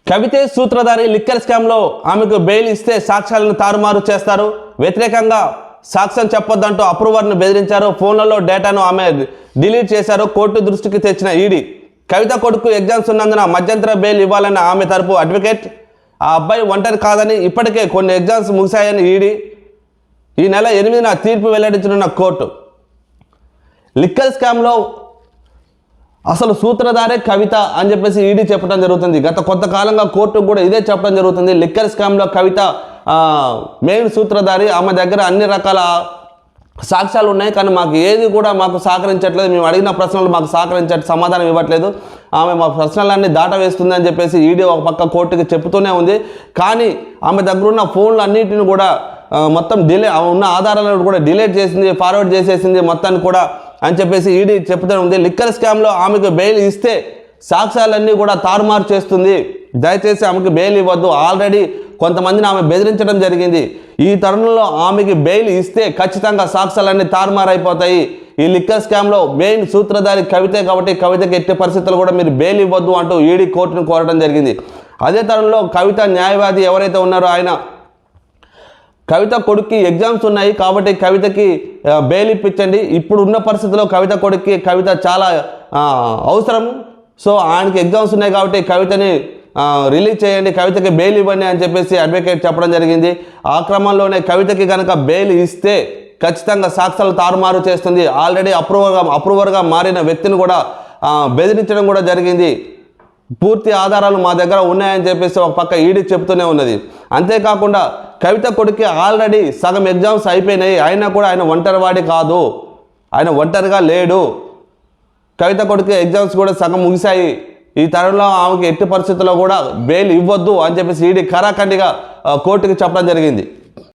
కవితే సూత్రధారి లిక్కర్ స్కామ్లో ఆమెకు బెయిల్ ఇస్తే సాక్ష్యాలను తారుమారు చేస్తారు. వ్యతిరేకంగా సాక్ష్యం చెప్పొద్దంటూ అప్రూవర్ను బెదిరించారు. ఫోన్లలో డేటాను ఆమె డిలీట్ చేశారు. కోర్టు దృష్టికి తెచ్చిన ఈడీ కవిత కొడుకు ఎగ్జామ్స్ ఉన్నందున మధ్యంతర బెయిల్ ఇవ్వాలని ఆమె తరపు అడ్వకేట్. ఆ అబ్బాయి ఒంటరి కాదని, ఇప్పటికే కొన్ని ఎగ్జామ్స్ ముగిశాయని ఈడీ. ఈ నెల 8న తీర్పు వెల్లడించనున్న కోర్టు. లిక్కర్ స్కామ్లో అసలు సూత్రధారే కవిత అని చెప్పేసి ఈడీ చెప్పడం జరుగుతుంది. గత కొంతకాలంగా కోర్టుకు కూడా ఇదే చెప్పడం జరుగుతుంది. లిక్కర్ స్కామ్లో కవిత మెయిన్ సూత్రధారి. ఆమె దగ్గర అన్ని రకాల సాక్ష్యాలు ఉన్నాయి, కానీ మాకు ఏది కూడా మాకు సహకరించట్లేదు. మేము అడిగిన ప్రశ్నలు మాకు సమాధానం ఇవ్వట్లేదు. ఆమె మా ప్రశ్నలన్నీ దాటవేస్తుంది అని చెప్పేసి ఈడీ ఒక పక్క కోర్టుకి చెప్తూనే ఉంది. కానీ ఆమె దగ్గర ఉన్న ఫోన్లు అన్నిటిని కూడా మొత్తం ఉన్న ఆధారాలను కూడా డిలీట్ చేసింది, ఫార్వర్డ్ చేసేసింది మొత్తాన్ని కూడా అని చెప్పేసి ఈడీ చెప్తూనే ఉంది. లిక్కర్ స్కామ్లో ఆమెకు బెయిల్ ఇస్తే సాక్ష్యాలన్నీ కూడా తారుమారు చేస్తుంది. దయచేసి ఆమెకు బెయిల్ ఇవ్వద్దు. ఆల్రెడీ కొంతమందిని ఆమె బెదిరించడం జరిగింది. ఈ తరుణంలో ఆమెకి బెయిల్ ఇస్తే ఖచ్చితంగా సాక్ష్యాలన్నీ తారుమారైపోతాయి. ఈ లిక్కర్ స్కామ్లో మెయిన్ సూత్రధారి కవితే కాబట్టి కవితకి ఎట్టి పరిస్థితుల్లో కూడా మీరు బెయిల్ ఇవ్వద్దు అంటూ ఈడీ కోర్టును కోరడం జరిగింది. అదే తరుణంలో కవిత న్యాయవాది ఎవరైతే ఉన్నారో ఆయన కవిత కొడుక్కి ఎగ్జామ్స్ ఉన్నాయి కాబట్టి కవితకి బెయిల్ ఇప్పించండి, ఇప్పుడు ఉన్న పరిస్థితుల్లో కవిత కొడుక్కి కవిత చాలా అవసరం, సో ఆయనకి ఎగ్జామ్స్ ఉన్నాయి కాబట్టి కవితని రిలీజ్ చేయండి, కవితకి బెయిల్ ఇవ్వండి అని చెప్పేసి అడ్వకేట్ చెప్పడం జరిగింది. ఆ క్రమంలోనే కవితకి కనుక బెయిల్ ఇస్తే ఖచ్చితంగా సాక్ష్యాలు తారుమారు చేస్తుంది. ఆల్రెడీ అప్రూవర్గా మారిన వ్యక్తిని కూడా బెదిరించడం కూడా జరిగింది. పూర్తి ఆధారాలు మా దగ్గర ఉన్నాయని చెప్పేసి ఒక పక్క ఈడీ చెప్తూనే ఉన్నది. అంతేకాకుండా కవిత కొడుకు ఆల్రెడీ సగం ఎగ్జామ్స్ అయిపోయినాయి, అయినా కూడా ఆయన ఒంటరివాడి కాదు, ఆయన ఒంటరిగా లేడు. కవిత కొడుకు ఎగ్జామ్స్ కూడా సగం ముగిశాయి. ఈ తరుణంలో ఆమెకి ఎట్టి పరిస్థితుల్లో కూడా బెయిల్ ఇవ్వద్దు అని చెప్పేసి ఈడీ ఖరాఖండిగా కోర్టుకి చెప్పడం జరిగింది.